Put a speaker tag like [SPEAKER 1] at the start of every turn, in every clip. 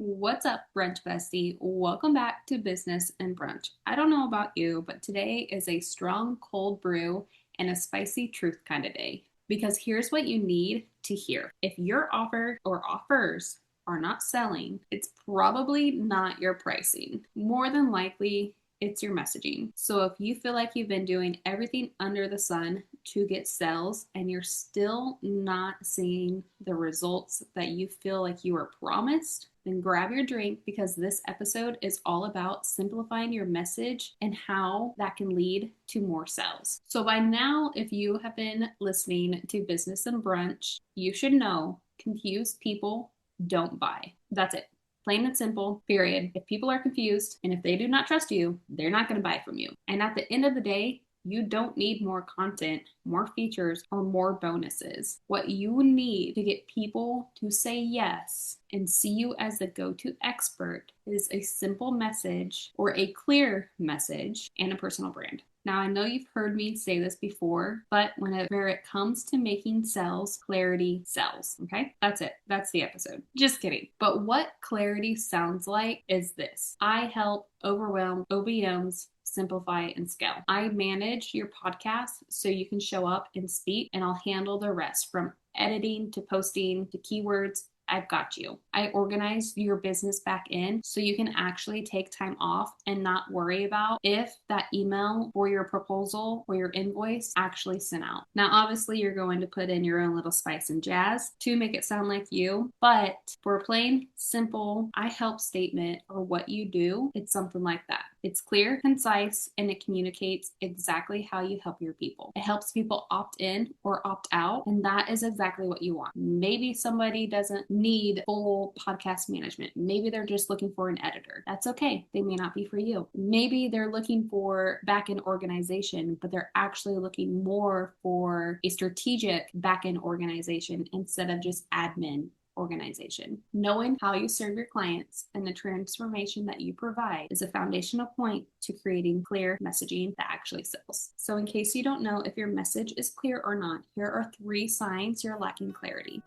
[SPEAKER 1] What's up, Brunch Bestie? Welcome back to Business and Brunch. I don't know about you, but today is a strong cold brew and a spicy truth kind of day. Because here's what you need to hear. If your offer or offers are not selling, it's probably not your pricing. More than likely, it's your messaging. So if you feel like you've been doing everything under the sun to get sales and you're still not seeing the results that you feel like you were promised, then grab your drink because this episode is all about simplifying your message and how that can lead to more sales. So by now, if you have been listening to Business and Brunch, you should know confused people don't buy. That's it. Plain and simple, period. If people are confused and if they do not trust you, they're not going to buy from you. And at the end of the day, you don't need more content, more features, or more bonuses. What you need to get people to say yes and see you as the go-to expert is a simple message or a clear message and a personal brand. Now, I know you've heard me say this before, but whenever it comes to making sales, clarity sells, okay? That's it. That's the episode. Just kidding. But what clarity sounds like is this. I help overwhelm OBMs simplify and scale. I manage your podcast so you can show up and speak, and I'll handle the rest from editing to posting to keywords. I've got you. I organize your business back in so you can actually take time off and not worry about if that email or your proposal or your invoice actually sent out. Now, obviously, you're going to put in your own little spice and jazz to make it sound like you, but for a plain, simple, I help statement or what you do, it's something like that. It's clear, concise, and it communicates exactly how you help your people. It helps people opt in or opt out, and that is exactly what you want. Maybe somebody doesn't need full podcast management. Maybe they're just looking for an editor. That's okay. They may not be for you. Maybe they're looking for back-end organization, but they're actually looking more for a strategic back-end organization instead of just admin organization. Knowing how you serve your clients and the transformation that you provide is a foundational point to creating clear messaging that actually sells. So in case you don't know if your message is clear or not, here are 3 signs you're lacking clarity.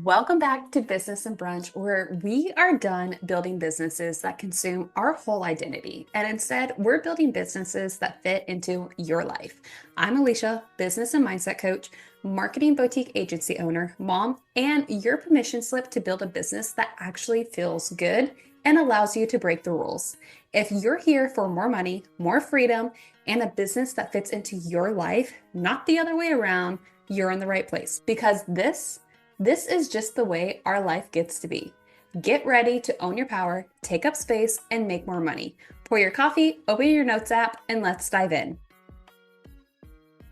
[SPEAKER 2] Welcome back to Business and Brunch, where we are done building businesses that consume our whole identity. And instead, we're building businesses that fit into your life. I'm Alicia, business and mindset coach, marketing boutique agency owner, mom, and your permission slip to build a business that actually feels good and allows you to break the rules. If you're here for more money, more freedom, and a business that fits into your life, not the other way around, you're in the right place. Because this is just the way our life gets to be. Get ready to own your power, take up space, and make more money. Pour your coffee, open your notes app, and let's dive in.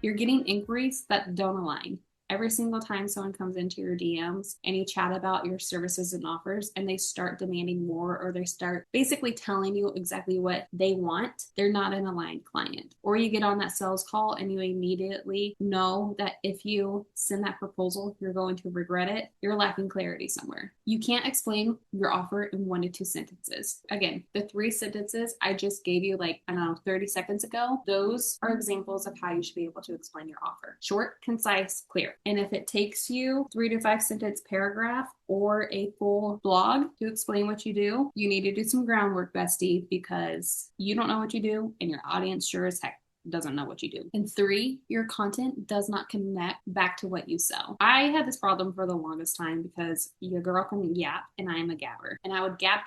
[SPEAKER 1] You're getting inquiries that don't align. Every single time someone comes into your DMs and you chat about your services and offers and they start demanding more or they start basically telling you exactly what they want, they're not an aligned client. Or you get on that sales call and you immediately know that if you send that proposal, you're going to regret it. You're lacking clarity somewhere. You can't explain your offer in 1 to 2 sentences. Again, the 3 sentences I just gave you 30 seconds ago, those are examples of how you should be able to explain your offer. Short, concise, clear. And if it takes you 3 to 5 sentence paragraph or a full blog to explain what you do, you need to do some groundwork, bestie, because you don't know what you do and your audience sure as heck doesn't know what you do. And 3, your content does not connect back to what you sell. I had this problem for the longest time because your girl can yap and I am a gabber. And I would gab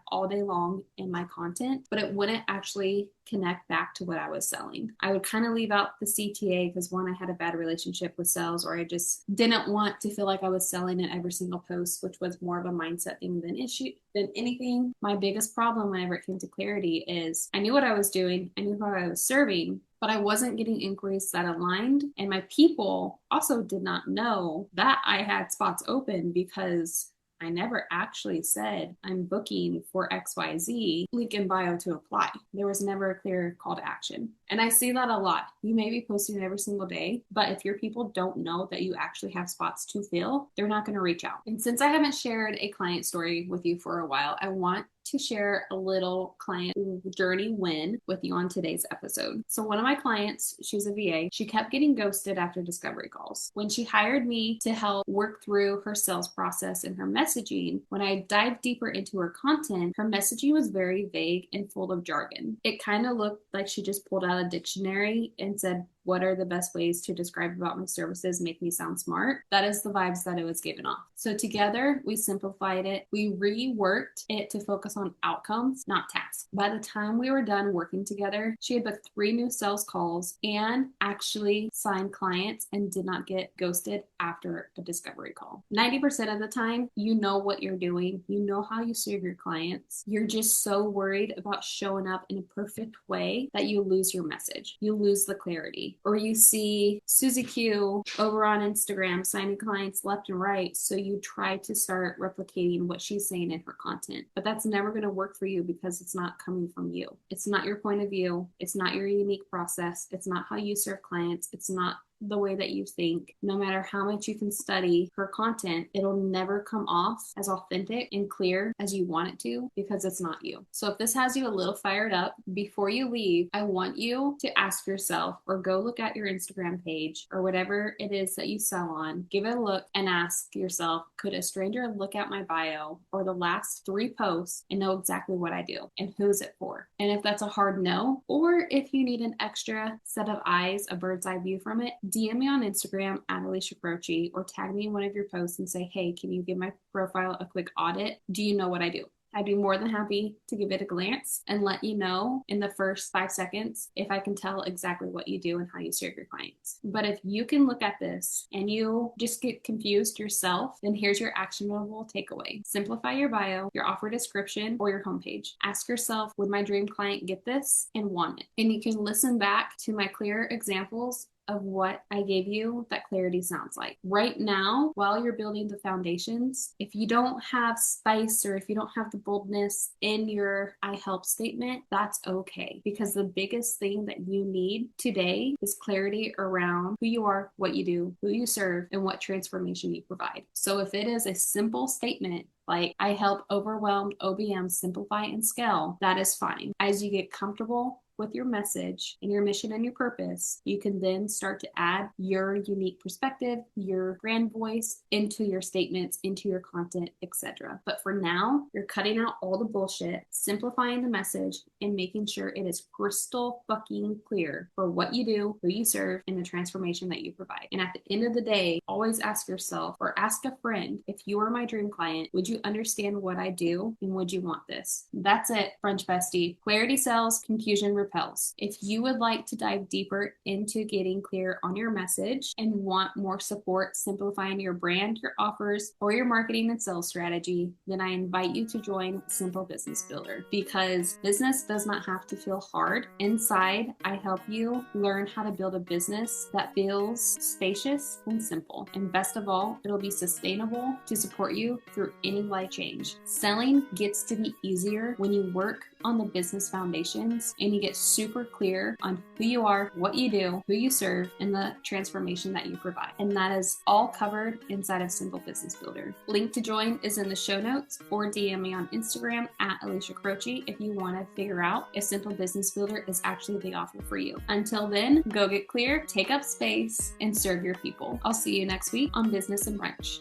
[SPEAKER 1] all day long in my content, but it wouldn't actually connect back to what I was selling. I would kind of leave out the CTA because one, I had a bad relationship with sales, or I just didn't want to feel like I was selling in every single post, which was more of a mindset thing than anything. My biggest problem whenever it came to clarity is I knew what I was doing, I knew how I was serving, but I wasn't getting inquiries that aligned. And my people also did not know that I had spots open because I never actually said I'm booking for XYZ, link in bio to apply. There was never a clear call to action. And I see that a lot. You may be posting every single day, but if your people don't know that you actually have spots to fill, they're not going to reach out. And since I haven't shared a client story with you for a while, I want to share a little client journey win with you on today's episode. So one of my clients, she's a VA, she kept getting ghosted after discovery calls. When she hired me to help work through her sales process and her messaging, when I dived deeper into her content, her messaging was very vague and full of jargon. It kind of looked like she just pulled out a dictionary and said, what are the best ways to describe about my services, make me sound smart? That is the vibes that it was giving off. So together we simplified it. We reworked it to focus on outcomes, not tasks. By the time we were done working together, she had booked 3 new sales calls and actually signed clients and did not get ghosted after a discovery call. 90% of the time, you know what you're doing. You know how you serve your clients. You're just so worried about showing up in a perfect way that you lose your message. You lose the clarity. Or you see Susie Q over on Instagram signing clients left and right, so you try to start replicating what she's saying in her content. But that's never going to work for you because it's not coming from you. It's not your point of view. It's not your unique process. It's not how you serve clients. It's not the way that you think. No matter how much you can study her content, it'll never come off as authentic and clear as you want it to because it's not you. So if this has you a little fired up, before you leave, I want you to ask yourself or go look at your Instagram page or whatever it is that you sell on, give it a look and ask yourself, could a stranger look at my bio or the last 3 posts and know exactly what I do and who's it for? And if that's a hard no, or if you need an extra set of eyes, a bird's eye view from it, DM me on Instagram at Alicia Croce or tag me in one of your posts and say, hey, can you give my profile a quick audit? Do you know what I do? I'd be more than happy to give it a glance and let you know in the first 5 seconds if I can tell exactly what you do and how you serve your clients. But if you can look at this and you just get confused yourself, then here's your actionable takeaway. Simplify your bio, your offer description, or your homepage. Ask yourself, would my dream client get this and want it? And you can listen back to my clear examples of what I gave you that clarity sounds like. Right now, while you're building the foundations, if you don't have spice or if you don't have the boldness in your I help statement, that's okay. Because the biggest thing that you need today is clarity around who you are, what you do, who you serve, and what transformation you provide. So if it is a simple statement, like I help overwhelmed OBMs simplify and scale, that is fine. As you get comfortable with your message and your mission and your purpose, you can then start to add your unique perspective, your brand voice into your statements, into your content, etc. But for now, you're cutting out all the bullshit, simplifying the message, and making sure it is crystal fucking clear for what you do, who you serve, and the transformation that you provide. And at the end of the day, always ask yourself or ask a friend, if you were my dream client, would you understand what I do and would you want this? That's it, Brunch Bestie. Clarity sells, confusion repels. If you would like to dive deeper into getting clear on your message and want more support simplifying your brand, your offers, or your marketing and sales strategy, then I invite you to join Simple Business Builder, because business does not have to feel hard. Inside, I help you learn how to build a business that feels spacious and simple. And best of all, it'll be sustainable to support you through any life change. Selling gets to be easier when you work on the business foundations and you get super clear on who you are, what you do, who you serve, and the transformation that you provide. And that is all covered inside of Simple Business Builder. Link to join is in the show notes, or DM me on Instagram at Alicia Croce if you want to figure out if Simple Business Builder is actually the offer for you. Until then, go get clear, take up space, and serve your people. I'll see you next week on Business and Brunch.